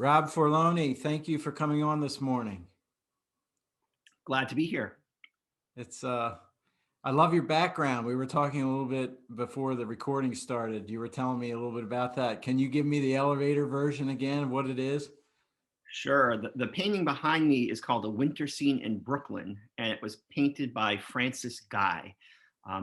Rob Forloney, thank you for coming on this morning. Glad to be here. It's I love your background. We were talking a little bit before the recording started. You were telling me a little bit about that. Can you give me the elevator version again of what it is? Sure. The painting behind me is called A Winter Scene in Brooklyn, and it was painted by Francis Guy.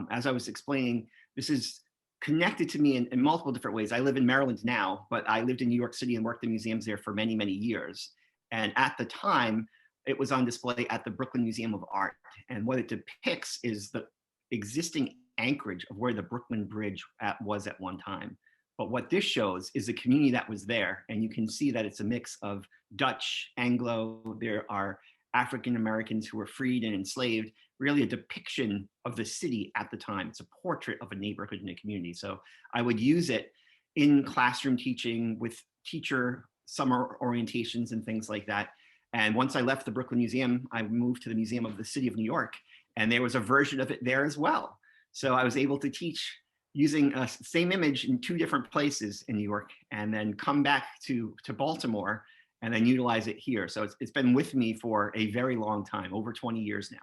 As I was explaining, this is connected to me in multiple different ways. I live in Maryland now, but I lived in New York City and worked in museums there for many, many years. And at the time, it was on display at the Brooklyn Museum of Art. And what it depicts is the existing anchorage of where the Brooklyn Bridge was at one time. But what this shows is the community that was there. And you can see that it's a mix of Dutch, Anglo, there are African Americans who were freed and enslaved, really a depiction of the city at the time. It's a portrait of a neighborhood and a community. So I would use it in classroom teaching with teacher summer orientations and things like that. And once I left the Brooklyn Museum, I moved to the Museum of the City of New York, and there was a version of it there as well. So I was able to teach using a same image in two different places in New York, and then come back to Baltimore and then utilize it here. So it's been with me for a very long time, over 20 years now.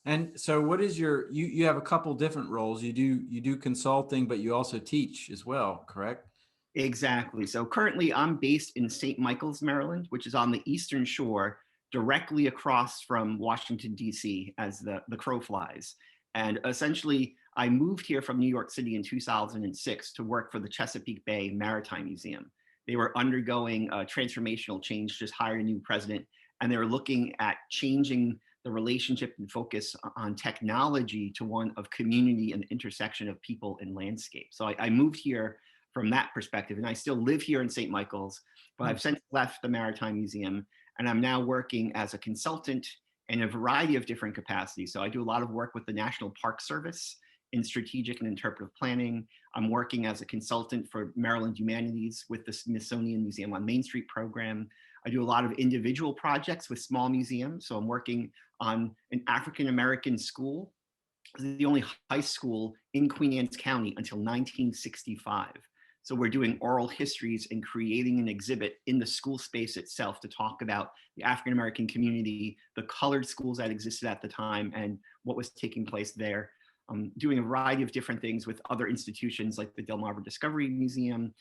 And so what is you have a couple different roles. You do consulting, but you also teach as well, correct? Exactly. So currently I'm based in St. Michael's, Maryland, which is on the Eastern Shore, directly across from Washington, D.C., as the crow flies. And essentially, I moved here from New York City in 2006 to work for the Chesapeake Bay Maritime Museum. They were undergoing a transformational change, just hired a new president, and they were looking at changing the relationship and focus on technology to one of community and the intersection of people and landscape. So I moved here from that perspective. And I still live here in St. Michael's, but I've since left the Maritime Museum, and I'm now working as a consultant in a variety of different capacities. So I do a lot of work with the National Park Service in strategic and interpretive planning. I'm working as a consultant for Maryland Humanities with the Smithsonian Museum on Main Street program. I do a lot of individual projects with small museums. So I'm working on an African American school, the only high school in Queen Anne's County until 1965. So we're doing oral histories and creating an exhibit in the school space itself to talk about the African-American community, the colored schools that existed at the time, and what was taking place there. Doing a variety of different things with other institutions like the Delmarva Discovery Museum,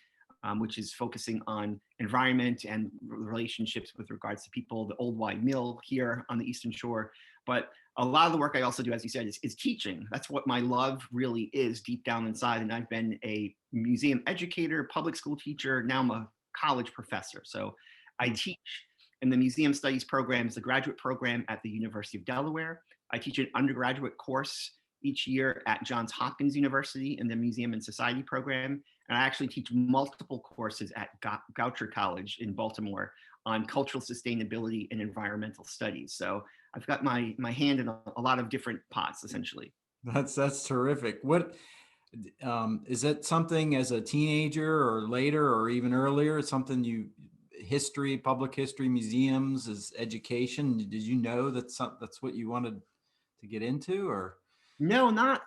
which is focusing on environment and relationships with regards to people, the Old Wide Mill here on the Eastern Shore. But a lot of the work I also do, as you said, is teaching. That's what my love really is deep down inside. And I've been a museum educator, public school teacher. Now I'm a college professor. So I teach in the museum studies programs, the graduate program at the University of Delaware. I teach an undergraduate course each year at Johns Hopkins University in the Museum and Society program. And I actually teach multiple courses at Goucher College in Baltimore on cultural sustainability and environmental studies. So I've got my hand in a lot of different pots, essentially. That's terrific. What is that something as a teenager or later or even earlier? Something you history, public history, museums as education. Did you know that's what you wanted to get into, or? No, not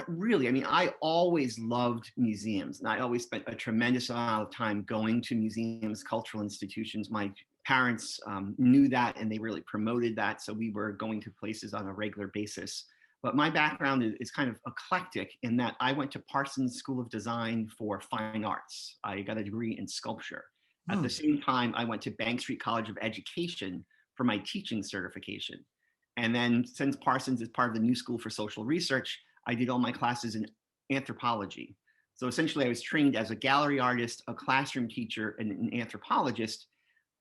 really. I mean, I always loved museums, and I always spent a tremendous amount of time going to museums, cultural institutions. My parents knew that, and they really promoted that, so we were going to places on a regular basis. But my background is kind of eclectic in that I went to Parsons School of Design for fine arts. I got a degree in sculpture. At the Hmm. same time, I went to Bank Street College of Education for my teaching certification. And then since Parsons is part of the New School for Social Research, I did all my classes in anthropology. So essentially, I was trained as a gallery artist, a classroom teacher, and an anthropologist,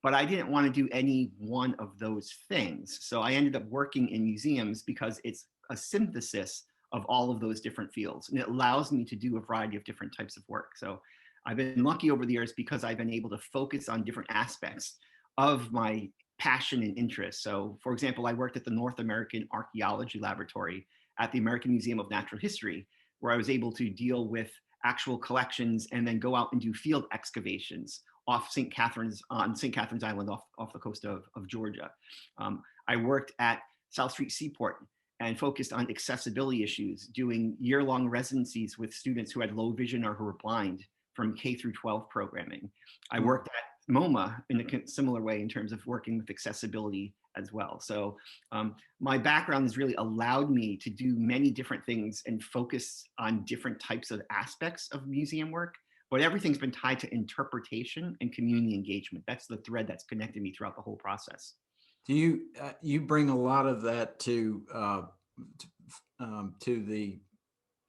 but I didn't want to do any one of those things. So I ended up working in museums because it's a synthesis of all of those different fields. And it allows me to do a variety of different types of work. So I've been lucky over the years because I've been able to focus on different aspects of my passion and interest. So, for example, I worked at the North American Archaeology Laboratory at the American Museum of Natural History, where I was able to deal with actual collections and then go out and do field excavations off St. Catharines on St. Catharines Island off the coast of Georgia. I worked at South Street Seaport and focused on accessibility issues, doing year-long residencies with students who had low vision or who were blind from K through 12 programming. I worked at MoMA in a similar way in terms of working with accessibility as well. So my background has really allowed me to do many different things and focus on different types of aspects of museum work, but everything's been tied to interpretation and community engagement. That's the thread that's connected me throughout the whole process. Do you you bring a lot of that to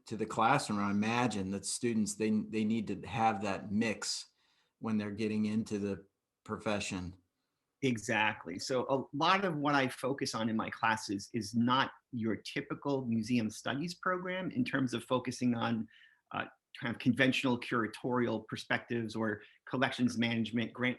the classroom? I imagine that students they need to have that mix when they're getting into the profession. Exactly. So a lot of what I focus on in my classes is not your typical museum studies program in terms of focusing on uh, kind of conventional curatorial perspectives or collections management, grant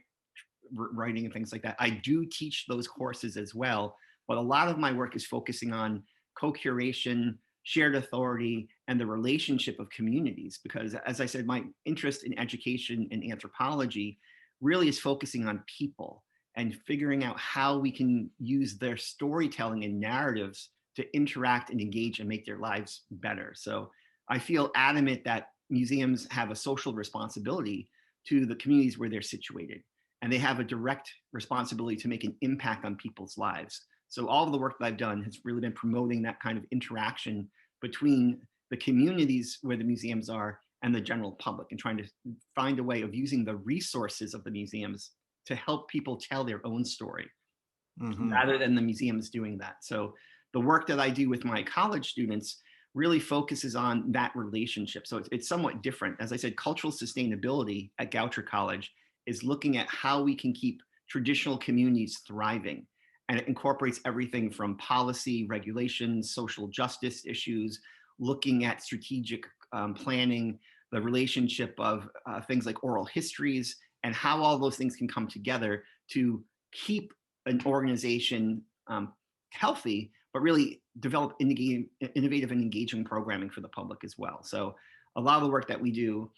writing and things like that. I do teach those courses as well, but a lot of my work is focusing on co-curation, shared authority, and the relationship of communities. Because as I said, my interest in education and anthropology really is focusing on people and figuring out how we can use their storytelling and narratives to interact and engage and make their lives better. So I feel adamant that museums have a social responsibility to the communities where they're situated, and they have a direct responsibility to make an impact on people's lives. So all of the work that I've done has really been promoting that kind of interaction between the communities where the museums are and the general public, and trying to find a way of using the resources of the museums to help people tell their own story Hmm. rather than the museums doing that. So the work that I do with my college students really focuses on that relationship. So it's somewhat different. As I said, cultural sustainability at Goucher College is looking at how we can keep traditional communities thriving. And it incorporates everything from policy, regulations, social justice issues, looking at strategic planning, the relationship of things like oral histories, and how all those things can come together to keep an organization healthy, but really develop innovative and engaging programming for the public as well. So a lot of the work that we do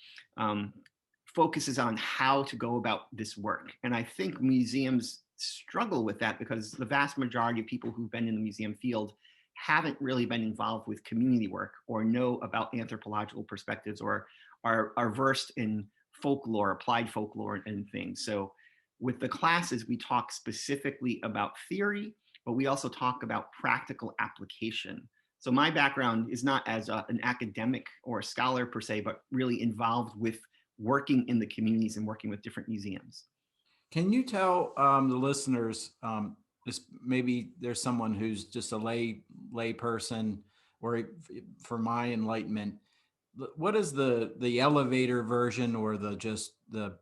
focuses on how to go about this work. And I think museums struggle with that because the vast majority of people who've been in the museum field haven't really been involved with community work or know about anthropological perspectives or are versed in folklore, applied folklore and things. So with the classes, we talk specifically about theory, but we also talk about practical application. So my background is not as an academic or a scholar per se, but really involved with working in the communities and working with different museums. Can you tell the listeners, maybe there's someone who's just a lay person, or for my enlightenment, what is the elevator version or the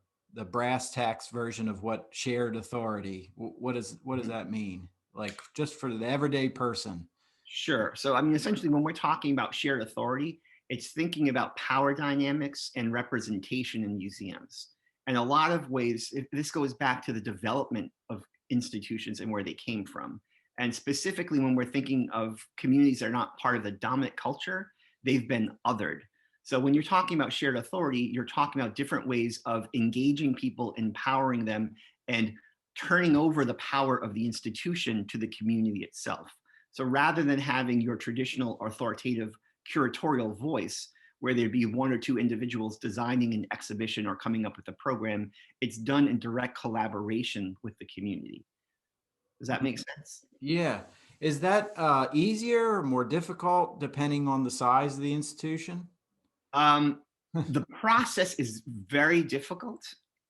brass tacks version of what shared authority? What does that mean? Like just for the everyday person. Sure. So, I mean, essentially, when we're talking about shared authority, it's thinking about power dynamics and representation in museums. And a lot of ways, this goes back to the development of institutions and where they came from. And specifically, when we're thinking of communities that are not part of the dominant culture, they've been othered. So, when you're talking about shared authority, you're talking about different ways of engaging people, empowering them, and turning over the power of the institution to the community itself. So rather than having your traditional authoritative curatorial voice, where there'd be one or two individuals designing an exhibition or coming up with a program, it's done in direct collaboration with the community. Does that make sense? Yeah. Is that easier or more difficult depending on the size of the institution? Um, the process is very difficult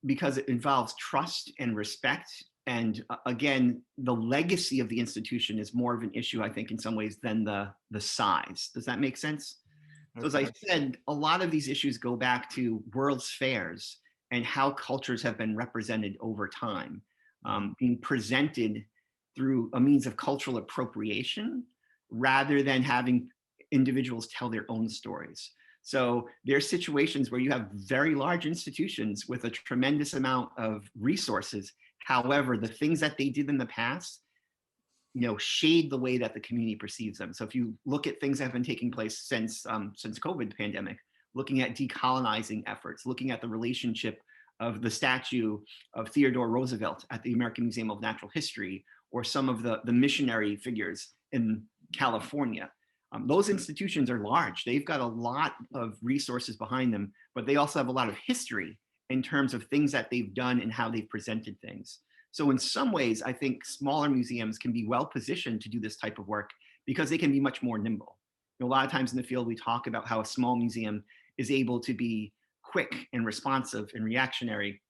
because it involves trust and respect. And again, the legacy of the institution is more of an issue, I think, in some ways than the size. Does that make sense? So as I Okay. said, a lot of these issues go back to World's Fairs and how cultures have been represented over time, Mhm. being presented through a means of cultural appropriation rather than having individuals tell their own stories. So there's situations where you have very large institutions with a tremendous amount of resources. However, the things that they did in the past, shade the way that the community perceives them. So if you look at things that have been taking place since COVID pandemic, looking at decolonizing efforts, looking at the relationship of the statue of Theodore Roosevelt at the American Museum of Natural History, or some of the missionary figures in California. Those institutions are large. They've got a lot of resources behind them, but they also have a lot of history in terms of things that they've done and how they've presented things. So in some ways, I think smaller museums can be well positioned to do this type of work because they can be much more nimble. You know, a lot of times in the field, we talk about how a small museum is able to be quick and responsive and reactionary.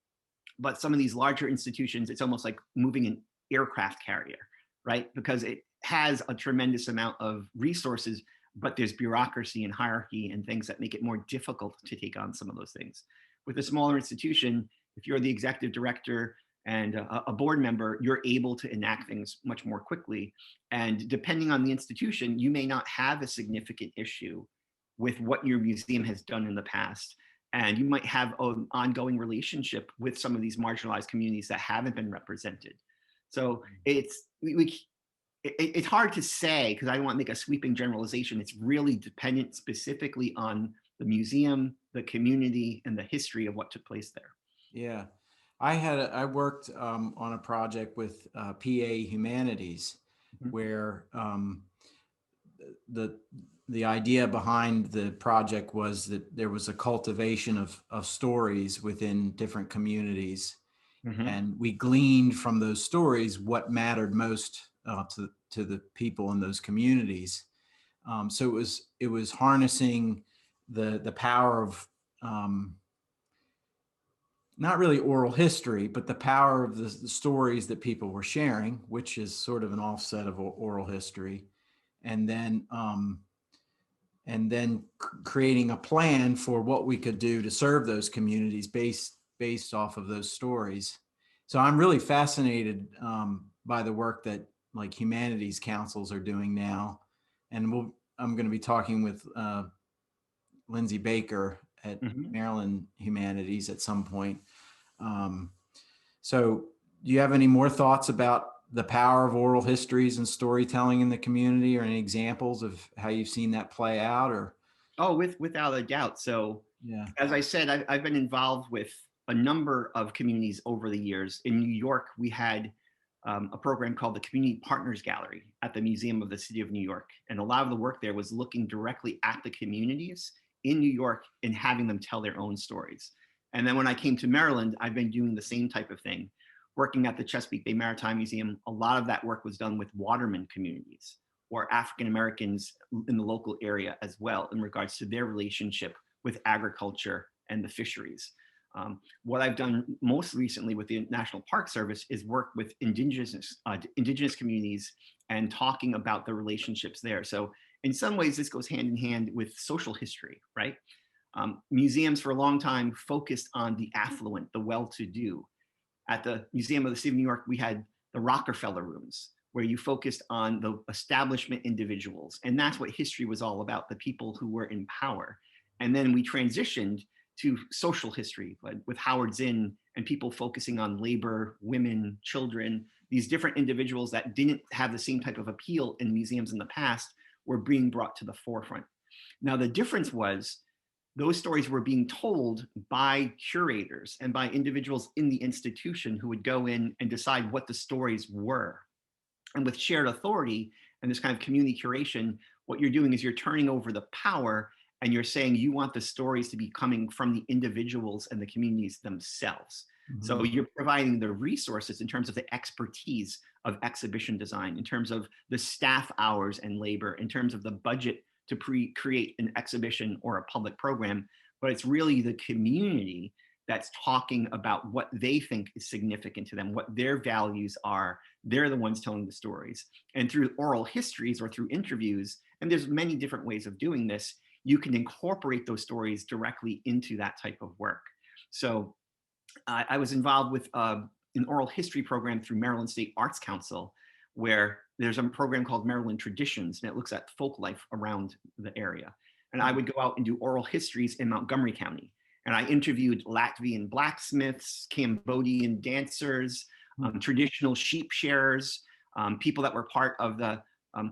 But some of these larger institutions, it's almost like moving an aircraft carrier, right? Because it has a tremendous amount of resources, but there's bureaucracy and hierarchy and things that make it more difficult to take on some of those things. With a smaller institution, if you're the executive director and a board member, you're able to enact things much more quickly. And depending on the institution, you may not have a significant issue with what your museum has done in the past. And you might have an ongoing relationship with some of these marginalized communities that haven't been represented. So it's hard to say because I don't want to make a sweeping generalization. It's really dependent specifically on the museum, the community, and the history of what took place there. Yeah. I worked on a project with PA Humanities Mhm. where the the idea behind the project was that there was a cultivation of stories within different communities, Mhm. and we gleaned from those stories what mattered most to the people in those communities. So it was harnessing the power of not really oral history, but the power of the stories that people were sharing, which is sort of an offset of oral history, and then creating a plan for what we could do to serve those communities based off of those stories. So I'm really fascinated by the work that like humanities councils are doing now, and I'm going to be talking with Lindsay Baker at Mhm. Maryland Humanities at some point. Um, so, do you have any more thoughts about the power of oral histories and storytelling in the community, or any examples of how you've seen that play out? Or Oh, without a doubt. So, yeah, as I said, I've been involved with a number of communities over the years. In New York, we had a program called the Community Partners Gallery at the Museum of the City of New York. And a lot of the work there was looking directly at the communities in New York and having them tell their own stories. And then when I came to Maryland, I've been doing the same type of thing. Working at the Chesapeake Bay Maritime Museum, a lot of that work was done with waterman communities or African Americans in the local area as well in regards to their relationship with agriculture and the fisheries. What I've done most recently with the National Park Service is work with indigenous communities and talking about the relationships there. So in some ways, this goes hand in hand with social history, right? Museums for a long time focused on the affluent, the well-to-do. At the Museum of the City of New York, we had the Rockefeller rooms, where you focused on the establishment individuals. And that's what history was all about, the people who were in power. And then we transitioned to social history with Howard Zinn and people focusing on labor, women, children, these different individuals that didn't have the same type of appeal in museums in the past were being brought to the forefront. Now, the difference was those stories were being told by curators and by individuals in the institution who would go in and decide what the stories were. And with shared authority and this kind of community curation, what you're doing is you're turning over the power and you're saying you want the stories to be coming from the individuals and the communities themselves. So mhm. you're providing the resources in terms of the expertise of exhibition design, in terms of the staff hours and labor, in terms of the budget to create an exhibition or a public program, but it's really the community that's talking about what they think is significant to them, what their values are. They're the ones telling the stories. And through oral histories or through interviews, and there's many different ways of doing this, you can incorporate those stories directly into that type of work. So I was involved with an oral history program through Maryland State Arts Council, where there's a program called Maryland Traditions, and it looks at folk life around the area. And I would go out and do oral histories in Montgomery County. And I interviewed Latvian blacksmiths, Cambodian dancers, traditional sheep shearers, people that were part of the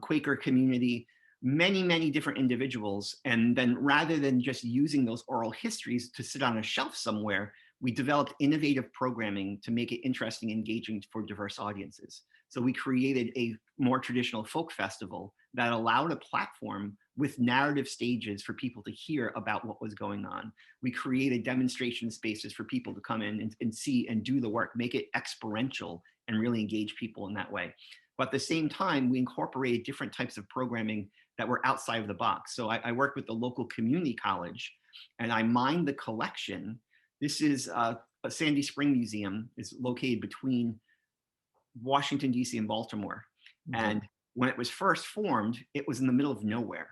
Quaker community, many different individuals. And then rather than just using those oral histories to sit on a shelf somewhere, we developed innovative programming to make it interesting, engaging for diverse audiences. So we created a more traditional folk festival that allowed a platform with narrative stages for people to hear about what was going on. We created demonstration spaces for people to come in and see and do the work, make it experiential and really engage people in that way. But at the same time, we incorporated different types of programming that were outside of the box. So I worked with the local community college and I mined the collection. This is a Sandy Spring Museum, is located between Washington, D.C. and Baltimore. Okay. And when it was first formed, it was in the middle of nowhere.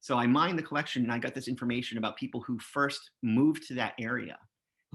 So I mined the collection and I got this information about people who first moved to that area.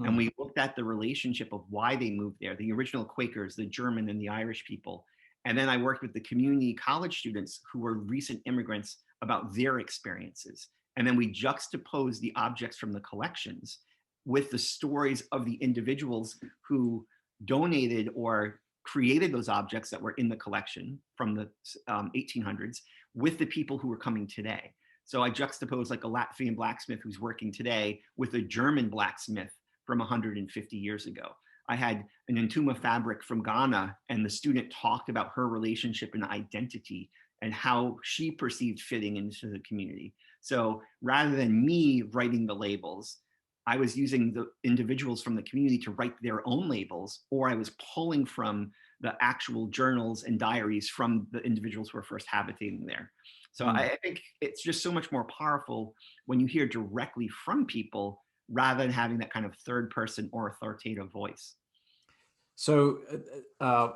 And we looked at the relationship of why they moved there, the original Quakers, the German and the Irish people. And then I worked with the community college students who were recent immigrants about their experiences. And then we juxtaposed the objects from the collections with the stories of the individuals who donated or created those objects that were in the collection from the 1800s with the people who were coming today. So I juxtaposed like a Latvian blacksmith who's working today with a German blacksmith from 150 years ago. I had an Entuma fabric from Ghana, and the student talked about her relationship and identity and how she perceived fitting into the community. So rather than me writing the labels, I was using the individuals from the community to write their own labels, or I was pulling from the actual journals and diaries from the individuals who were first habitating there. So I think it's just so much more powerful when you hear directly from people rather than having that kind of third person or authoritative voice. So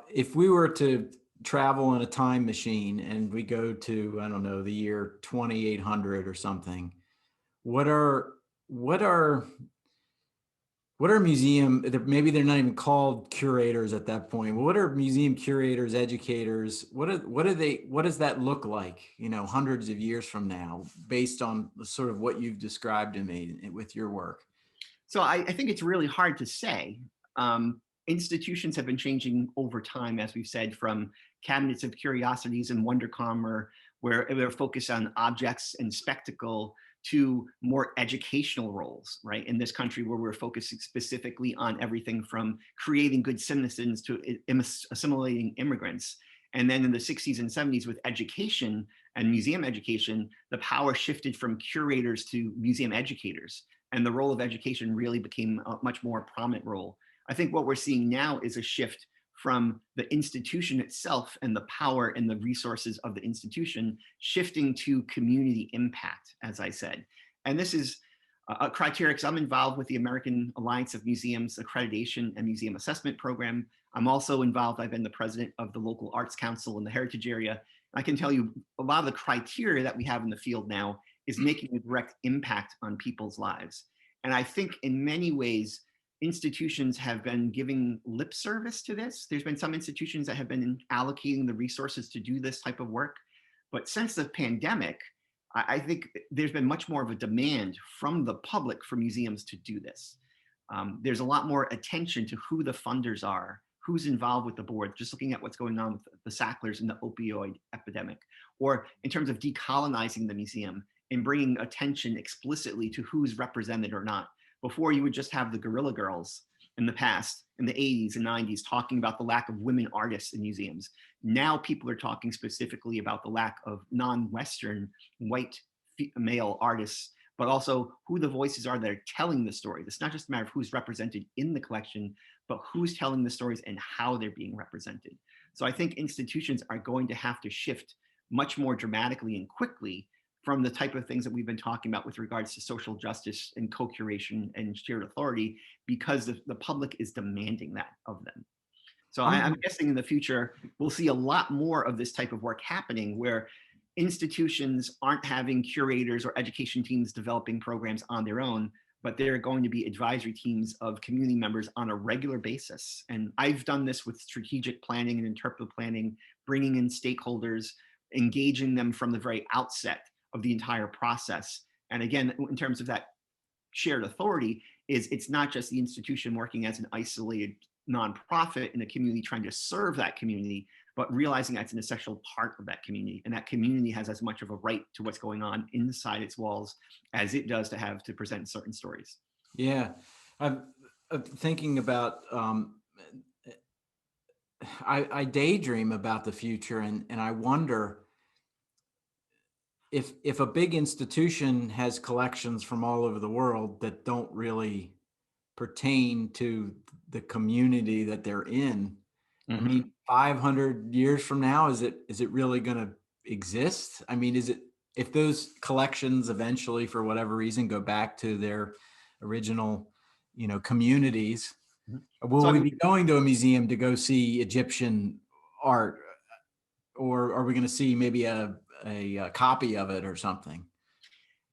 if we were to travel in a time machine and we go to, I don't know, the year 2800 or something, what are museum, maybe they're not even called curators at that point. What are museum curators, educators? What does that look like, hundreds of years from now, based on sort of what you've described to me with your work? So I think it's really hard to say. Institutions have been changing over time, as we've said, from cabinets of curiosities and WonderCom, where they're focused on objects and spectacle, to more educational roles, right? In this country, where we're focusing specifically on everything from creating good citizens to assimilating immigrants. And then in the 60s and 70s with education and museum education, the power shifted from curators to museum educators. And the role of education really became a much more prominent role. I think what we're seeing now is a shift from the institution itself and the power and the resources of the institution shifting to community impact, as I said. And this is a criteria, because I'm involved with the American Alliance of Museums Accreditation and Museum Assessment Program. I'm also involved, I've been the president of the local arts council in the heritage area. I can tell you a lot of the criteria that we have in the field now is making a direct impact on people's lives. And I think in many ways, institutions have been giving lip service to this. There's been some institutions that have been allocating the resources to do this type of work. But since the pandemic, I think there's been much more of a demand from the public for museums to do this. There's a lot more attention to who the funders are, who's involved with the board, just looking at what's going on with the Sacklers and the opioid epidemic, or in terms of decolonizing the museum and bringing attention explicitly to who's represented or not. Before, you would just have the Guerrilla Girls in the past, in the 80s and 90s, talking about the lack of women artists in museums. Now people are talking specifically about the lack of non-Western white male artists, but also who the voices are that are telling the story. It's not just a matter of who's represented in the collection, but who's telling the stories and how they're being represented. So I think institutions are going to have to shift much more dramatically and quickly from the type of things that we've been talking about with regards to social justice and co-curation and shared authority, because the public is demanding that of them. So I'm guessing in the future, we'll see a lot more of this type of work happening, where institutions aren't having curators or education teams developing programs on their own, but there are going to be advisory teams of community members on a regular basis. And I've done this with strategic planning and interpretive planning, bringing in stakeholders, engaging them from the very outset of the entire process. And again, in terms of that shared authority, it's not just the institution working as an isolated nonprofit in a community trying to serve that community, but realizing that's an essential part of that community. And that community has as much of a right to what's going on inside its walls as it does to have to present certain stories. Yeah, I'm thinking about, I daydream about the future, and I wonder, if a big institution has collections from all over the world that don't really pertain to the community that they're in, I Mhm. mean, 500 years from now, is it really going to exist? I mean, is it, if those collections eventually, for whatever reason, go back to their original, communities, Mhm. will So I we mean, be going to a museum to go see Egyptian art, or are we going to see maybe a copy of it or something?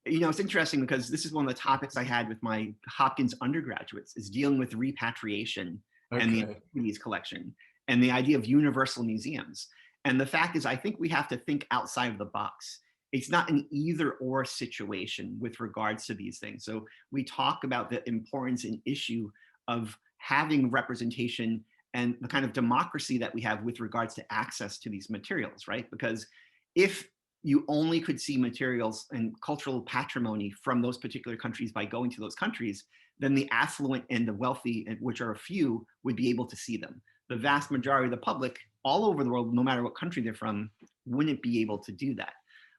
it's interesting because this is one of the topics I had with my Hopkins undergraduates is dealing with repatriation and the Okay. antiquities collection and the idea of universal museums. And the fact is, I think we have to think outside of the box. It's not an either or situation with regards to these things. So we talk about the importance and issue of having representation and the kind of democracy that we have with regards to access to these materials, right? Because if you only could see materials and cultural patrimony from those particular countries by going to those countries, then the affluent and the wealthy, which are a few, would be able to see them. The vast majority of the public all over the world, no matter what country they're from, wouldn't be able to do that.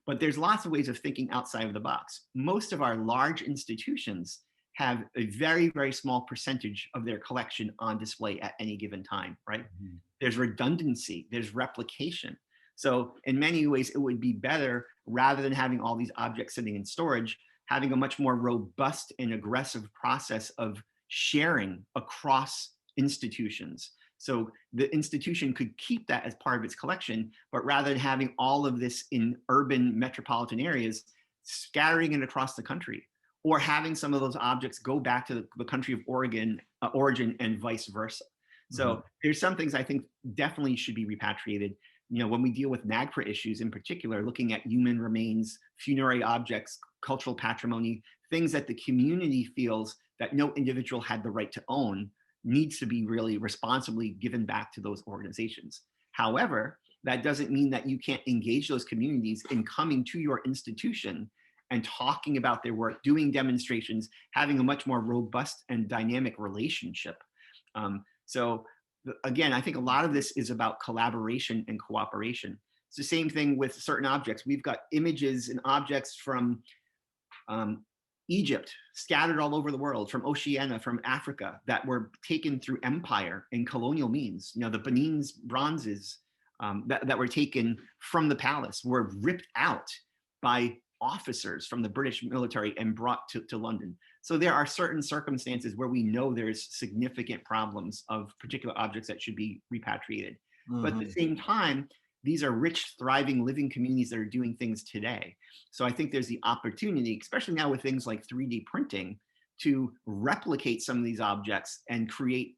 But there's lots of ways of thinking outside of the box. Most of our large institutions have a very, very small percentage of their collection on display at any given time, right? Mhm. There's redundancy, there's replication. So in many ways, it would be better rather than having all these objects sitting in storage, having a much more robust and aggressive process of sharing across institutions. So the institution could keep that as part of its collection, but rather than having all of this in urban metropolitan areas, scattering it across the country, or having some of those objects go back to the country of origin and vice versa. Mhm. So there's some things I think definitely should be repatriated. When we deal with NAGPRA issues in particular, looking at human remains, funerary objects, cultural patrimony, things that the community feels that no individual had the right to own, needs to be really responsibly given back to those organizations. However, that doesn't mean that you can't engage those communities in coming to your institution and talking about their work, doing demonstrations, having a much more robust and dynamic relationship. So again, I think a lot of this is about collaboration and cooperation. It's the same thing with certain objects. We've got images and objects from um, Egypt scattered all over the world, from Oceania, from Africa, that were taken through empire and colonial means. The Benin's bronzes that were taken from the palace were ripped out by officers from the British military and brought to London. So there are certain circumstances where we know there's significant problems of particular objects that should be repatriated. But at the Mhm. same time, these are rich, thriving, living communities that are doing things today. So I think there's the opportunity, especially now with things like 3D printing, to replicate some of these objects and create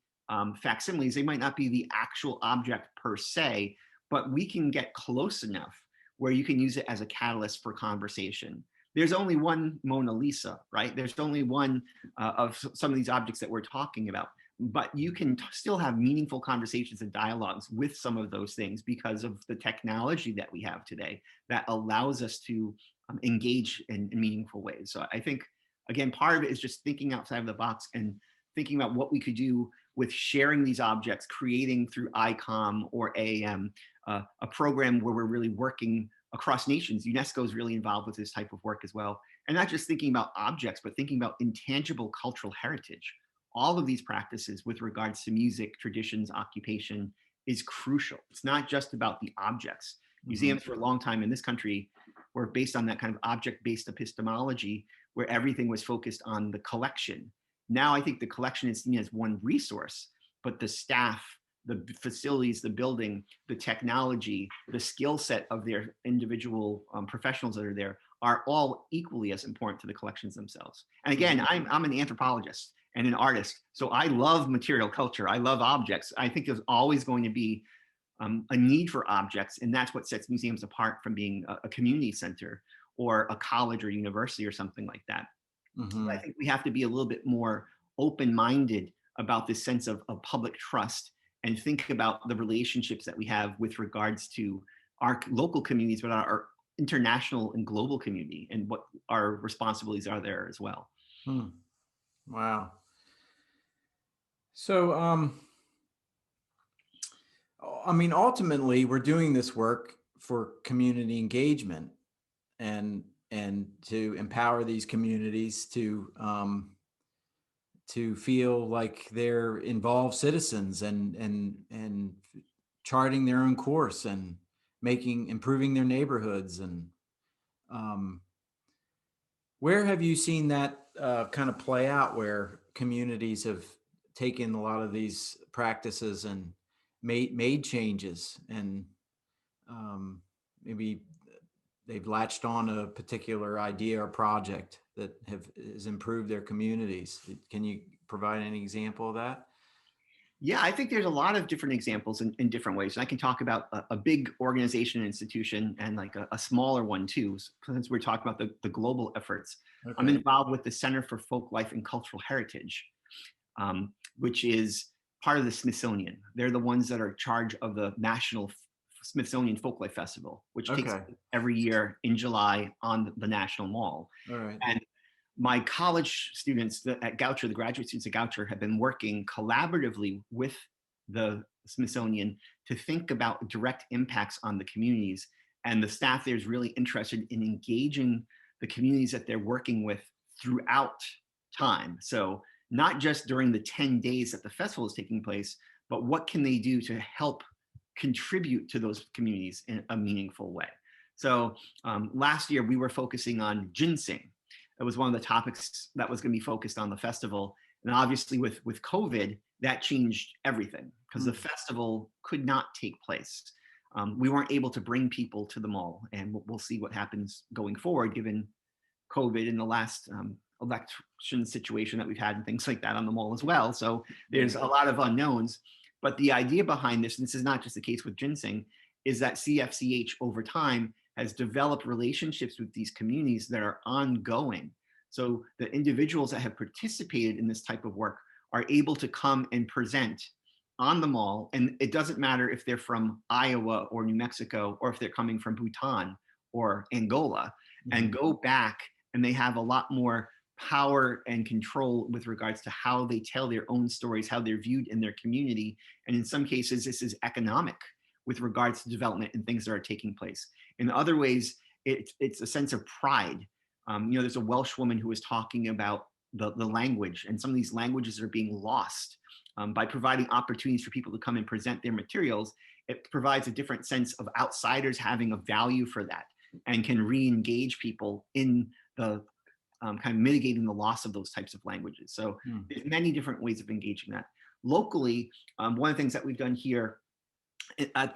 facsimiles. They might not be the actual object per se, but we can get close enough where you can use it as a catalyst for conversation. There's only one Mona Lisa, right? There's only one of some of these objects that we're talking about, but you can still have meaningful conversations and dialogues with some of those things because of the technology that we have today that allows us to engage in meaningful ways. So I think, again, part of it is just thinking outside of the box and thinking about what we could do with sharing these objects, creating through ICOM or AAM a program where we're really working across nations. UNESCO is really involved with this type of work as well. And not just thinking about objects, but thinking about intangible cultural heritage. All of these practices with regards to music, traditions, occupation is crucial. It's not just about the objects. Mhm. Museums for a long time in this country were based on that kind of object-based epistemology where everything was focused on the collection. Now I think the collection is seen as one resource, but the staff, the facilities, the building, the technology, the skill set of their individual professionals that are there are all equally as important to the collections themselves. And again, Mhm. I'm an anthropologist and an artist, so I love material culture. I love objects. I think there's always going to be a need for objects, and that's what sets museums apart from being a community center or a college or university or something like that. But I Mhm. think we have to be a little bit more open-minded about this sense of public trust and think about the relationships that we have with regards to our local communities, but our international and global community and what our responsibilities are there as well. Hmm. Wow. So, I mean, ultimately, we're doing this work for community engagement. and to empower these communities to feel like they're involved citizens and charting their own course and improving their neighborhoods. And um, where have you seen that kind of play out, where communities have taken a lot of these practices and made changes, and maybe they've latched on a particular idea or project that has improved their communities? Can you provide any example of that? Yeah, I think there's a lot of different examples in different ways. And I can talk about a big organization and institution and like a smaller one too, since we're talking about the global efforts. I'm Okay. involved with the Center for Folk Life and Cultural Heritage, which is part of the Smithsonian. They're the ones that are in charge of the National Smithsonian Folklife Festival, which takes Okay. place every year in July on the National Mall. All right. And my college students at Goucher, the graduate students at Goucher, have been working collaboratively with the Smithsonian to think about direct impacts on the communities. And the staff there is really interested in engaging the communities that they're working with throughout time. So not just during the 10 days that the festival is taking place, but what can they do to help contribute to those communities in a meaningful way. So last year we were focusing on ginseng. It was one of the topics that was going to be focused on the festival. And obviously with COVID, that changed everything because the festival could not take place. We weren't able to bring people to the mall, and we'll see what happens going forward given COVID and the last election situation that we've had and things like that on the mall as well. So there's a lot of unknowns. But the idea behind this, and this is not just the case with ginseng, is that CFCH over time has developed relationships with these communities that are ongoing. So the individuals that have participated in this type of work are able to come and present on the mall. And it doesn't matter if they're from Iowa or New Mexico, or if they're coming from Bhutan or Angola, and go back, and they have a lot more power and control with regards to how they tell their own stories, how they're viewed in their community. And in some cases, this is economic with regards to development and things that are taking place. In other ways, it's a sense of pride. There's a Welsh woman who was talking about the language, and some of these languages are being lost. By providing opportunities for people to come and present their materials, it provides a different sense of outsiders having a value for that, and can re-engage people in the kind of mitigating the loss of those types of languages. So there's many different ways of engaging that. Locally, one of the things that we've done here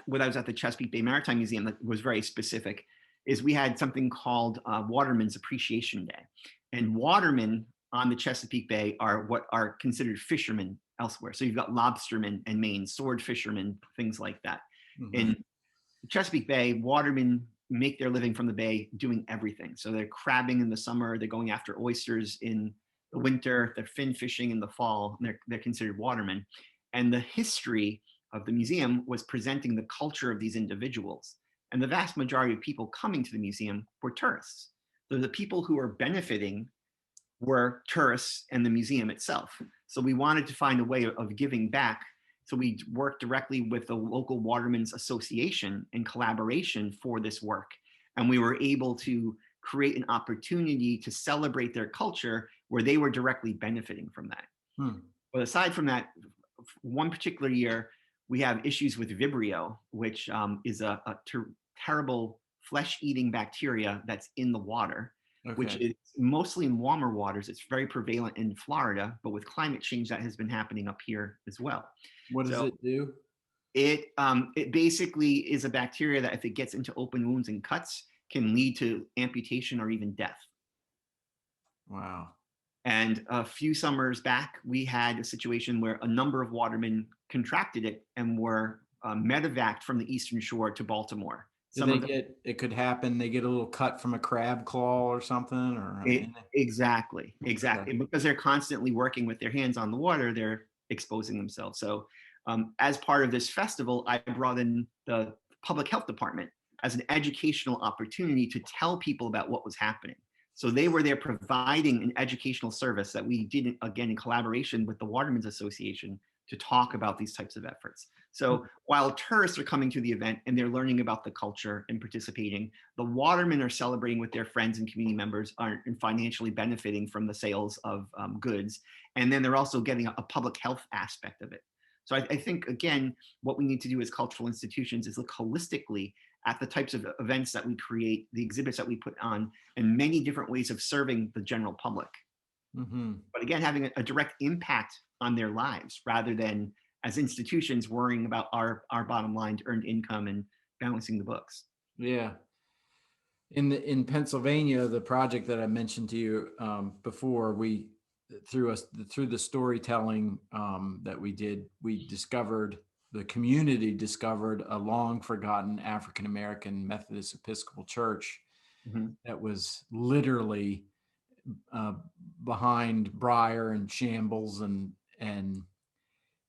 when I was at the Chesapeake Bay Maritime Museum that was very specific is we had something called Waterman's Appreciation Day. And watermen on the Chesapeake Bay are what are considered fishermen elsewhere. So you've got lobstermen and Maine, sword fishermen, things like that. In Chesapeake Bay, watermen make their living from the bay doing everything. So they're crabbing in the summer, they're going after oysters in the winter, they're fin fishing in the fall, and they're considered watermen. And the history of the museum was presenting the culture of these individuals. And the vast majority of people coming to the museum were tourists. So the people who were benefiting were tourists and the museum itself. So we wanted to find a way of giving back. So we worked directly with the local Watermen's Association in collaboration for this work. And we were able to create an opportunity to celebrate their culture where they were directly benefiting from that. But aside from that, one particular year, we have issues with Vibrio, which is a terrible flesh-eating bacteria that's in the water, which is mostly in warmer waters. It's very prevalent in Florida, but with climate change, that has been happening up here as well. What does it do? It basically is a bacteria that if it gets into open wounds and cuts, can lead to amputation or even death. Wow. And a few summers back, we had a situation where a number of watermen contracted it and were medevaced from the Eastern Shore to Baltimore. It could happen, they get a little cut from a crab claw or something, or exactly. Because they're constantly working with their hands on the water, they're exposing themselves. So as part of this festival, I brought in the public health department as an educational opportunity to tell people about what was happening. So they were there providing an educational service that we did, again, in collaboration with the Watermen's Association to talk about these types of efforts. So while tourists are coming to the event and they're learning about the culture and participating, the watermen are celebrating with their friends and community members and financially benefiting from the sales of goods. And then they're also getting a public health aspect of it. So I think, again, what we need to do as cultural institutions is look holistically at the types of events that we create, the exhibits that we put on, and many different ways of serving the general public. Mm-hmm. But again, having a direct impact on their lives rather than as institutions worrying about our bottom line to earned income and balancing the books. Yeah. In Pennsylvania, the project that I mentioned to you before, we through the storytelling that we did, the community discovered a long forgotten African American Methodist Episcopal church Mm-hmm. that was literally behind Briar and Shambles, and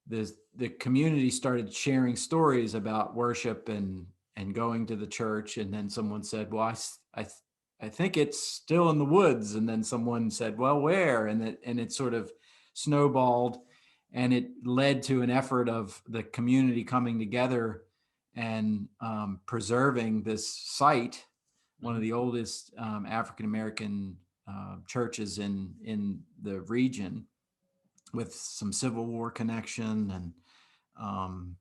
the community started sharing stories about worship and going to the church. And then someone said, well, I think it's still in the woods. And then someone said, well, where? And it sort of snowballed, and it led to an effort of the community coming together and preserving this site, one of the oldest African-American churches in the region, with some Civil War connection. And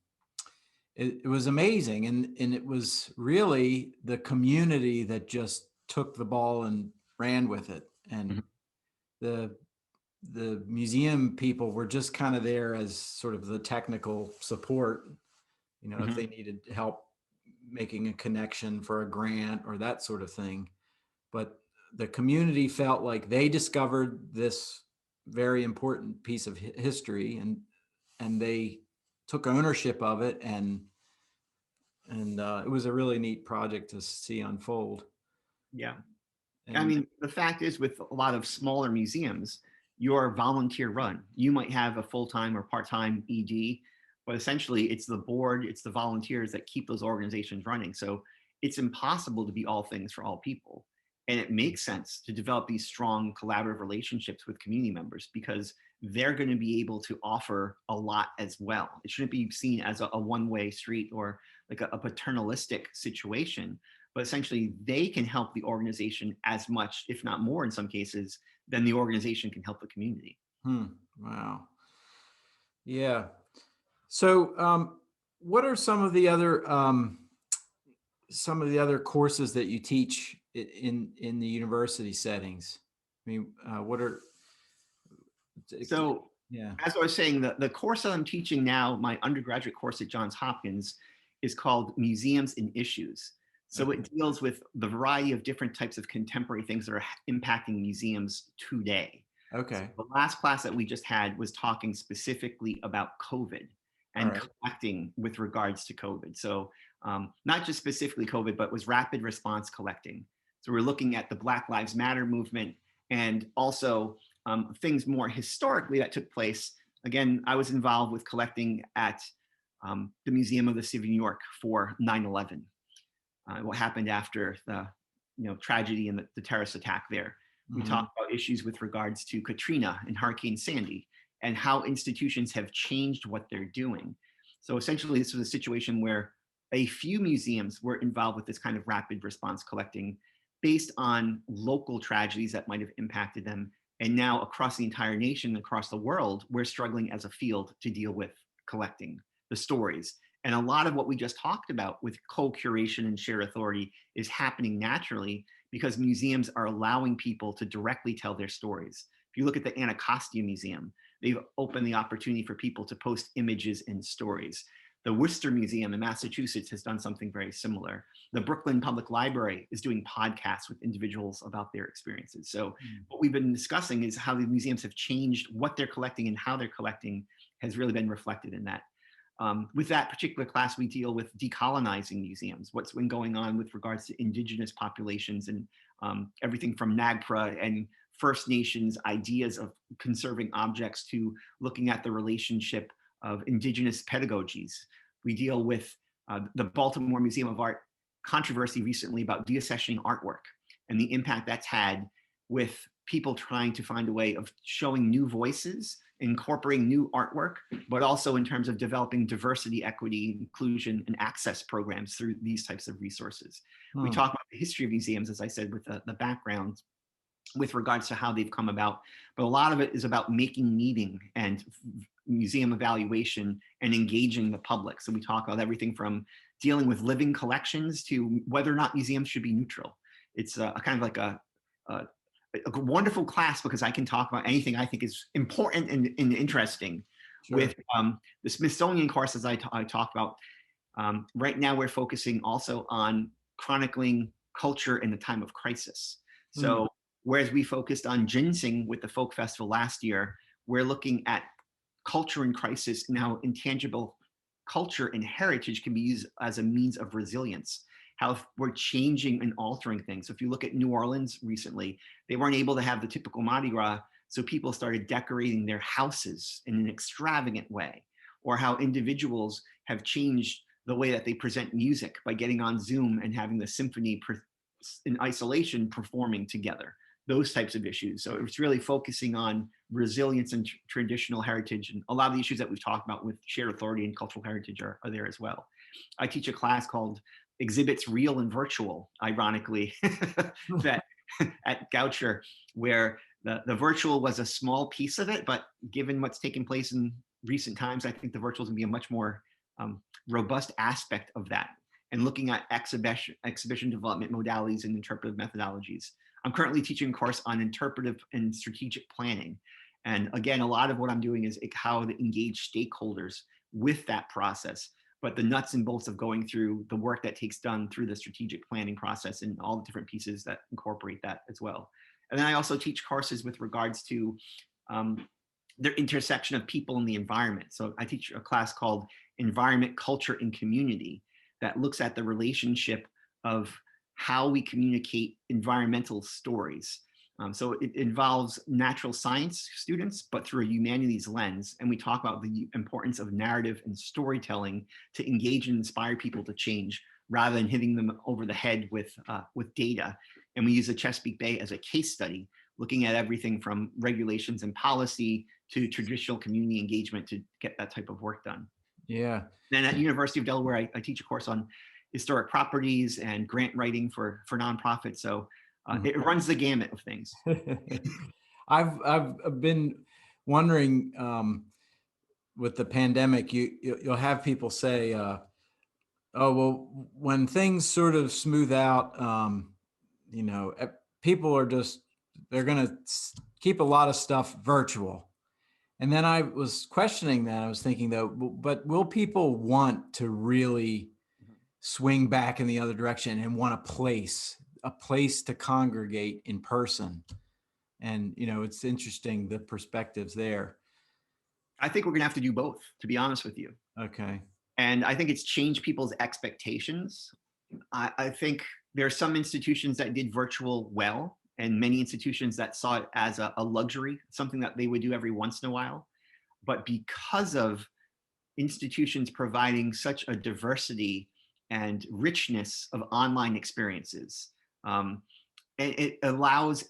it was amazing. And it was really the community that just took the ball and ran with it. And the museum people were just kind of there as sort of the technical support, if they needed help making a connection for a grant or that sort of thing. But the community felt like they discovered this very important piece of history, and they took ownership of it, and it was a really neat project to see unfold. Yeah. I And mean, the fact is, with a lot of smaller museums, you're volunteer run. You might have a full-time or part-time ED, but essentially it's the board, it's the volunteers that keep those organizations running. So it's impossible to be all things for all people. And it makes sense to develop these strong collaborative relationships with community members, because they're going to be able to offer a lot as well. It shouldn't be seen as a one-way street or like a paternalistic situation, but essentially they can help the organization as much, if not more in some cases, than the organization can help the community. Wow. Yeah. So what are some of the other courses that you teach in the university settings? I mean, what are So yeah. as I was saying, the course that I'm teaching now, my undergraduate course at Johns Hopkins, is called Museums and Issues. So Okay. it deals with the variety of different types of contemporary things that are impacting museums today. Okay. So the last class that we just had was talking specifically about COVID and All right. collecting with regards to COVID. So not just specifically COVID, but was rapid response collecting. So we're looking at the Black Lives Matter movement, and also things more historically that took place. Again, I was involved with collecting at the Museum of the City of New York for 9/11. What happened after the tragedy and the terrorist attack there. We talked about issues with regards to Katrina and Hurricane Sandy, and how institutions have changed what they're doing. So essentially, this was a situation where a few museums were involved with this kind of rapid response collecting based on local tragedies that might have impacted them. And now across the entire nation, across the world, we're struggling as a field to deal with collecting the stories. And a lot of what we just talked about with co-curation and shared authority is happening naturally because museums are allowing people to directly tell their stories. If you look at the Anacostia Museum, they've opened the opportunity for people to post images and stories. The Worcester Museum in Massachusetts has done something very similar. The Brooklyn Public Library is doing podcasts with individuals about their experiences. So what we've been discussing is how the museums have changed what they're collecting, and how they're collecting has really been reflected in that. With that particular class, we deal with decolonizing museums, what's been going on with regards to indigenous populations, and everything from NAGPRA and First Nations ideas of conserving objects to looking at the relationship of indigenous pedagogies. We deal with the Baltimore Museum of Art controversy recently about deaccessioning artwork and the impact that's had with people trying to find a way of showing new voices incorporating new artwork, but also in terms of developing diversity, equity, inclusion, and access programs through these types of resources. We talk about the history of museums, as I said, with the background with regards to how they've come about, but a lot of it is about making meeting and museum evaluation and engaging the public. So we talk about everything from dealing with living collections to whether or not museums should be neutral. It's a kind of like a wonderful class because I can talk about anything I think is important and interesting. Sure. With the Smithsonian courses I talked about. Right now we're focusing also on chronicling culture in the time of crisis. So whereas we focused on ginseng with the folk festival last year, we're looking at culture in crisis and how intangible culture and heritage can be used as a means of resilience, how we're changing and altering things. So if you look at New Orleans recently, they weren't able to have the typical Mardi Gras, so people started decorating their houses in an extravagant way, or how individuals have changed the way that they present music by getting on Zoom and having the symphony in isolation performing together, those types of issues. So it's really focusing on resilience and traditional heritage, and a lot of the issues that we've talked about with shared authority and cultural heritage are there as well. I teach a class called Exhibits Real and Virtual, ironically, that at Goucher, where the virtual was a small piece of it, but given what's taken place in recent times, I think the virtual is gonna be a much more robust aspect of that, and looking at exhibition development modalities and interpretive methodologies. I'm currently teaching a course on interpretive and strategic planning. And again, a lot of what I'm doing is how to engage stakeholders with that process, but the nuts and bolts of going through the work that takes done through the strategic planning process and all the different pieces that incorporate that as well. And then I also teach courses with regards to their intersection of people and the environment. So I teach a class called Environment, Culture, and Community that looks at the relationship of how we communicate environmental stories. So it involves natural science students, but through a humanities lens. And we talk about the importance of narrative and storytelling to engage and inspire people to change rather than hitting them over the head with data. And we use the Chesapeake Bay as a case study, looking at everything from regulations and policy to traditional community engagement to get that type of work done. Yeah. Then at University of Delaware, I teach a course on historic properties and grant writing for nonprofits. So it runs the gamut of things. I've been wondering with the pandemic, you'll have people say, "Oh, well, when things sort of smooth out, you know, people are they're going to keep a lot of stuff virtual." And then I was questioning that. I was thinking though, but will people want to really swing back in the other direction and want a place to congregate in person? And, you know, it's interesting, the perspectives there. I think we're gonna have to do both, to be honest with you. Okay. And I think it's changed people's expectations. I think there are some institutions that did virtual well, and many institutions that saw it as a luxury, something that they would do every once in a while. But because of institutions providing such a diversity and richness of online experiences, it allows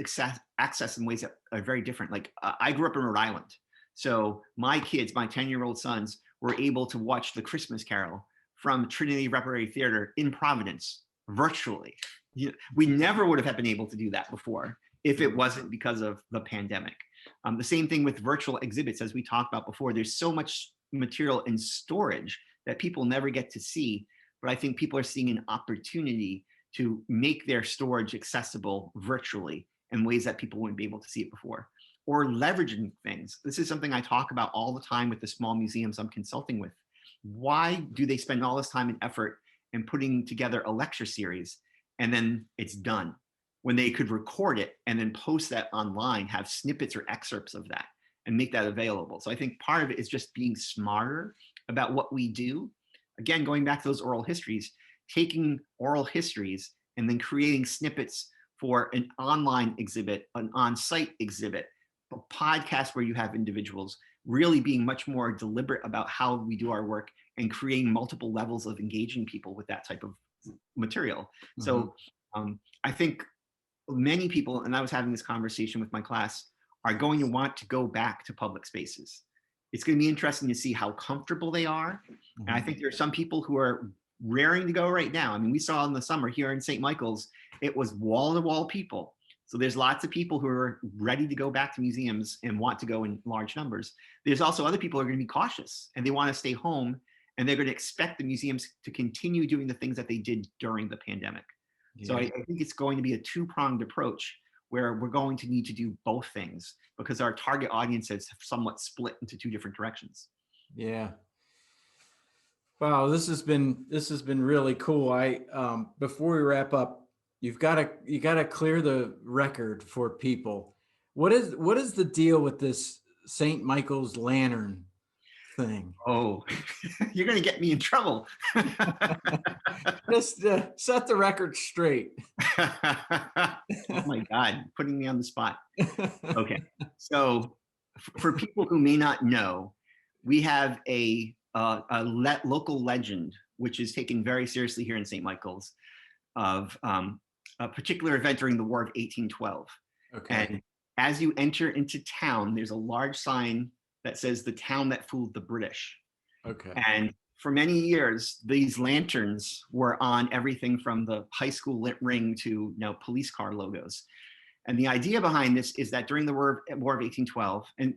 access in ways that are very different. Like I grew up in Rhode Island. So my kids, my 10-year-old sons, were able to watch The Christmas Carol from Trinity Repertory Theater in Providence virtually. We never would have been able to do that before if it wasn't because of the pandemic. The same thing with virtual exhibits, as we talked about before. There's so much material in storage that people never get to see, but I think people are seeing an opportunity to make their storage accessible virtually in ways that people wouldn't be able to see it before. Or leveraging things. This is something I talk about all the time with the small museums I'm consulting with. Why do they spend all this time and effort in putting together a lecture series and then it's done, when they could record it and then post that online, have snippets or excerpts of that and make that available? So I think part of it is just being smarter about what we do. Again, going back to those oral histories, taking oral histories and then creating snippets for an online exhibit, an on-site exhibit, a podcast where you have individuals, really being much more deliberate about how we do our work and creating multiple levels of engaging people with that type of material. Mm-hmm. So I think many people, and I was having this conversation with my class, are going to want to go back to public spaces. It's going to be interesting to see how comfortable they are. And I think there are some people who are raring to go right now. I mean, we saw in the summer here in St. Michael's, it was wall-to-wall people. So there's lots of people who are ready to go back to museums and want to go in large numbers. There's also other people who are going to be cautious and they want to stay home, and they're going to expect the museums to continue doing the things that they did during the pandemic. Yeah. So I think it's going to be a two-pronged approach where we're going to need to do both things because our target audiences have somewhat split into two different directions. Yeah. Wow, this has been really cool. Before we wrap up, you got to clear the record for people. What is the deal with this St. Michael's lantern thing? Oh, you're going to get me in trouble. Just set the record straight. Oh my God, putting me on the spot. Okay, so for people who may not know, we have a local legend, which is taken very seriously here in St. Michael's, of a particular event during the War of 1812. Okay. And as you enter into town, there's a large sign that says "The Town That Fooled the British." Okay. And for many years, these lanterns were on everything from the high school lit ring to police car logos. And the idea behind this is that during the War of 1812, and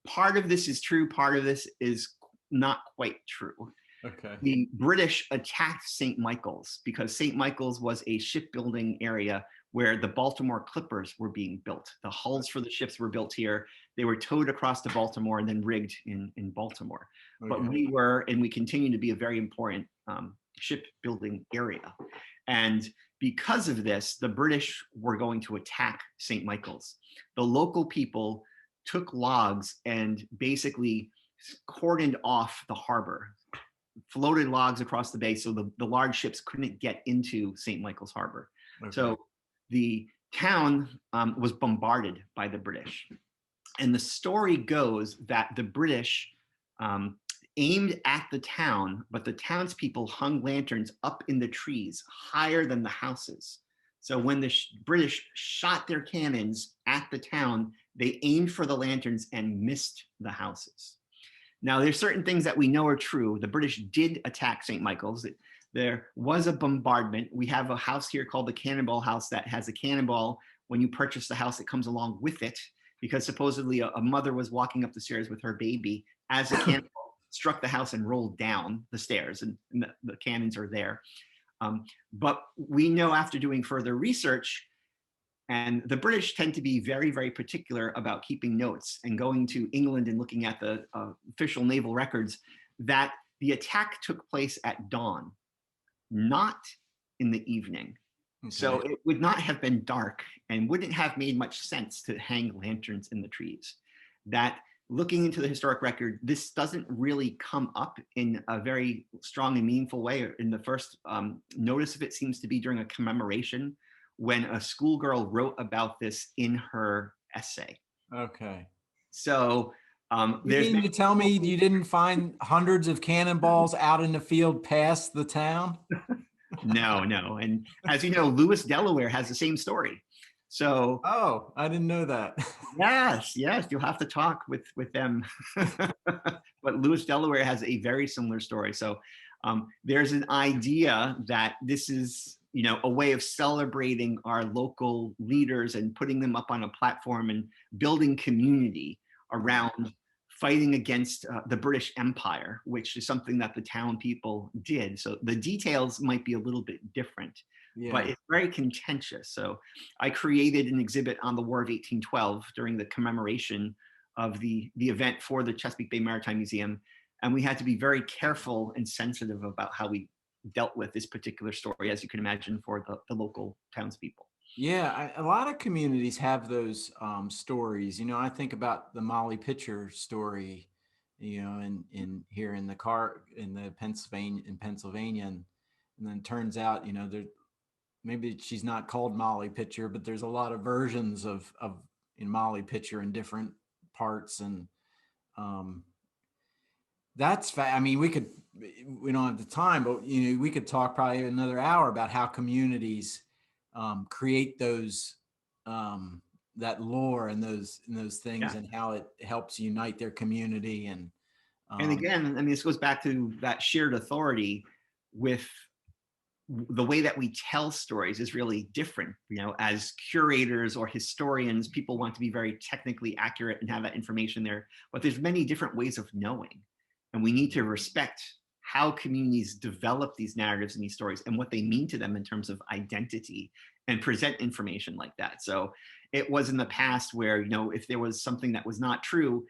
part of this is true, part of this is not quite true. Okay. The British attacked St. Michael's because St. Michael's was a shipbuilding area where the Baltimore Clippers were being built. The hulls for the ships were built here. They were towed across to Baltimore and then rigged in Baltimore. Okay. But we were, and we continue to be, a very important shipbuilding area. And because of this, the British were going to attack St. Michael's. The local people took logs and basically cordoned off the harbor, floated logs across the bay so the large ships couldn't get into St. Michael's Harbor. Okay. So the town was bombarded by the British. And the story goes that the British aimed at the town, but the townspeople hung lanterns up in the trees higher than the houses. So when the British shot their cannons at the town, they aimed for the lanterns and missed the houses. Now, there's certain things that we know are true. The British did attack St. Michael's. There was a bombardment. We have a house here called the Cannonball House that has a cannonball. When you purchase the house, it comes along with it, because supposedly a mother was walking up the stairs with her baby as the cannonball struck the house and rolled down the stairs, and the cannons are there. But we know, after doing further research, and the British tend to be very, very particular about keeping notes and going to England and looking at the official naval records, that the attack took place at dawn, not in the evening. Okay. So it would not have been dark and wouldn't have made much sense to hang lanterns in the trees. That, looking into the historic record, this doesn't really come up in a very strong and meaningful way. In the first notice of it seems to be during a commemoration, when a schoolgirl wrote about this in her essay. Okay. So you mean to tell me you didn't find hundreds of cannonballs out in the field past the town? No. And as you know, Lewis, Delaware has the same story. So. Oh, I didn't know that. Yes, you'll have to talk with them. But Lewis, Delaware has a very similar story. So there's an idea that this is, a way of celebrating our local leaders and putting them up on a platform and building community around fighting against the British Empire, which is something that the town people did. So the details might be a little bit different, but it's very contentious. So I created an exhibit on the War of 1812 during the commemoration of the event for the Chesapeake Bay Maritime Museum. And we had to be very careful and sensitive about how we dealt with this particular story, as you can imagine, for the local townspeople. Yeah, a lot of communities have those stories. I think about the Molly Pitcher story, in here in Pennsylvania, and then turns out, there, maybe she's not called Molly Pitcher, but there's a lot of versions of Molly Pitcher in different parts, and I mean, we don't have the time, but we could talk probably another hour about how communities create those that lore and those things Yeah. and how it helps unite their community. And And again, I mean, this goes back to that shared authority with the way that we tell stories is really different. As curators or historians, people want to be very technically accurate and have that information there, but there's many different ways of knowing. And we need to respect how communities develop these narratives and these stories and what they mean to them in terms of identity and present information like that. So it was in the past where, if there was something that was not true,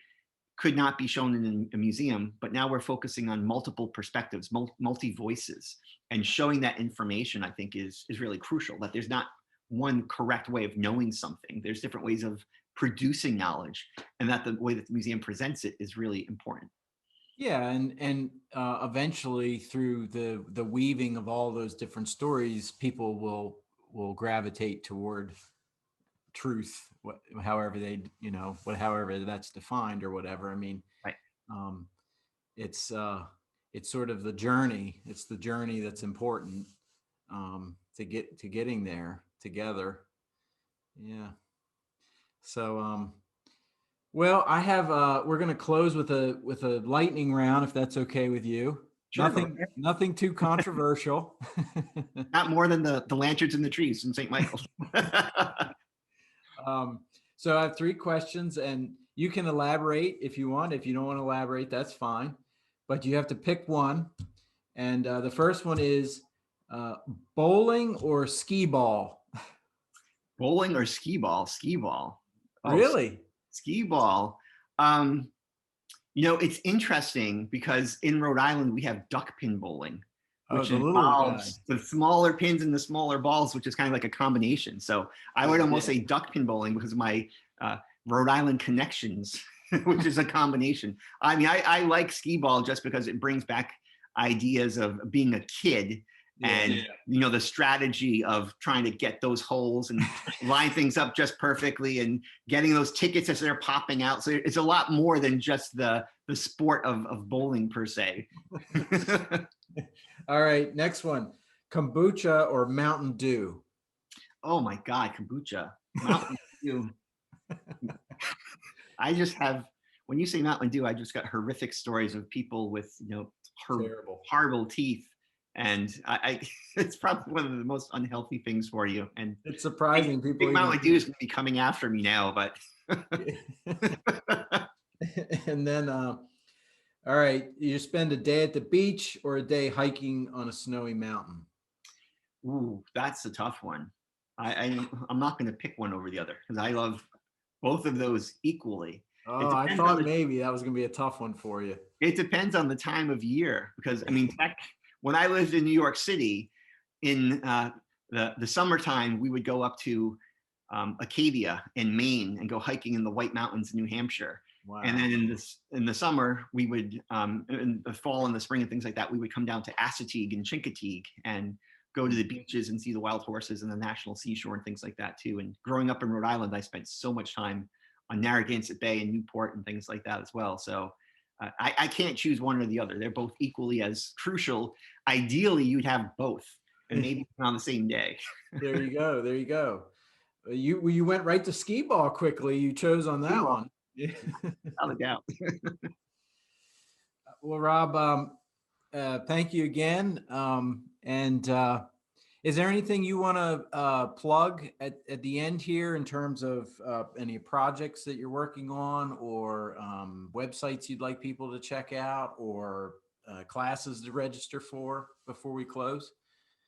could not be shown in a museum, but now we're focusing on multiple perspectives, multi voices, and showing that information, I think, is really crucial. That there's not one correct way of knowing something. There's different ways of producing knowledge, and that the way that the museum presents it is really important. yeah, and eventually through the weaving of all those different stories, people will gravitate toward truth, however they, however that's defined or whatever. I mean, Right. um, it's sort of the journey. It's the journey that's important, to getting there together. Yeah. So, well, I have, we're going to close with a lightning round, if that's okay with you. Sure, go ahead. Nothing too controversial. Not more than the lanterns in the trees in St. Michael's. So I have three questions, and you can elaborate if you want. If you don't want to elaborate, that's fine. But you have to pick one. And the first one is bowling or skee-ball? Bowling or skee-ball? Skee-ball. Oh, Really? skee-ball. It's interesting because in Rhode Island, we have duck pin bowling, which The little guy. involves the smaller pins and the smaller balls, which is kind of like a combination. So I would almost say duck pin bowling because of my Rhode Island connections, which is a combination. I mean, I like skee-ball just because it brings back ideas of being a kid and the strategy of trying to get those holes and line things up just perfectly and getting those tickets as they're popping out. So it's a lot more than just the sport of bowling per se. All right, next one. Kombucha or Mountain Dew? Oh my God, kombucha. Mountain Dew. I just have, when you say Mountain Dew, I just got horrific stories of people with, horrible teeth. And it's probably one of the most unhealthy things for you. And it's surprising people. Big Mountain Dew is going to be coming after me now, but. And then, all right, you spend a day at the beach or a day hiking on a snowy mountain? Ooh, that's a tough one. I'm not going to pick one over the other because I love both of those equally. Oh, I thought maybe that was going to be a tough one for you. It depends on the time of year because, I mean, when I lived in New York City, in the summertime, we would go up to Acadia in Maine and go hiking in the White Mountains in New Hampshire. Wow. And then in the summer, we would, in the fall and the spring and things like that, we would come down to Assateague and Chincoteague and go to the beaches and see the wild horses and the national seashore and things like that too. And growing up in Rhode Island, I spent so much time on Narragansett Bay and Newport and things like that as well. So I can't choose one or the other. They're both equally as crucial. Ideally, you'd have both and maybe on the same day. There you go. There you go. You went right to skee-ball quickly. You chose on that one. Without a doubt. Well, Rob, thank you again. Is there anything you want to plug at the end here in terms of any projects that you're working on or websites you'd like people to check out or classes to register for before we close?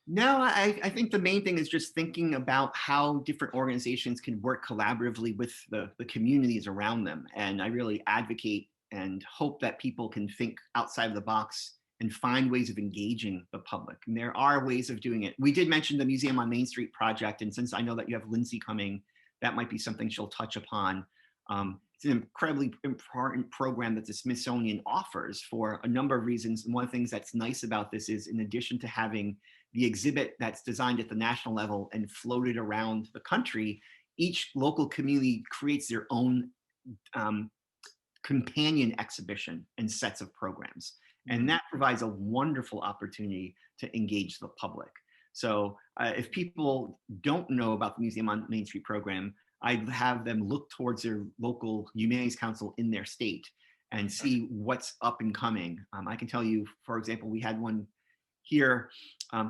No, I think the main thing is just thinking about how different organizations can work collaboratively with the communities around them. And I really advocate and hope that people can think outside of the box and find ways of engaging the public. And there are ways of doing it. We did mention the Museum on Main Street project. And since I know that you have Lindsay coming, that might be something she'll touch upon. It's an incredibly important program that the Smithsonian offers for a number of reasons. And one of the things that's nice about this is in addition to having the exhibit that's designed at the national level and floated around the country, each local community creates their own companion exhibition and sets of programs. And that provides a wonderful opportunity to engage the public. So if people don't know about the Museum on Main Street program, I'd have them look towards their local humanities council in their state and see what's up and coming. I can tell you, for example, we had one here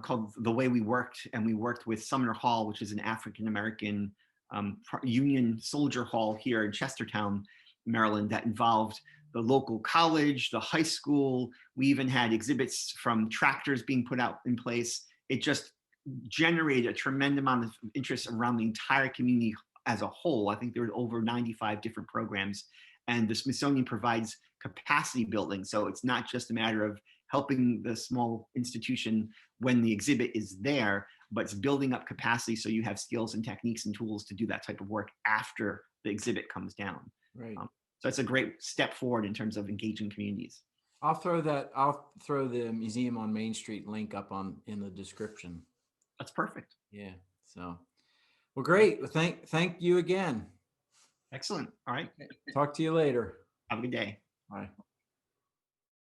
called The Way We Worked, and we worked with Sumner Hall, which is an African-American Union soldier hall here in Chestertown, Maryland, that involved the local college, the high school. We even had exhibits from tractors being put out in place. It just generated a tremendous amount of interest around the entire community as a whole. I think there were over 95 different programs, and the Smithsonian provides capacity building. So it's not just a matter of helping the small institution when the exhibit is there, but it's building up capacity so you have skills and techniques and tools to do that type of work after the exhibit comes down. Right. So it's a great step forward in terms of engaging communities. I'll throw the Museum on Main Street link up in the description. That's perfect. Yeah. So, well, great. Thank you again. Excellent. All right. Talk to you later. Have a good day. Bye.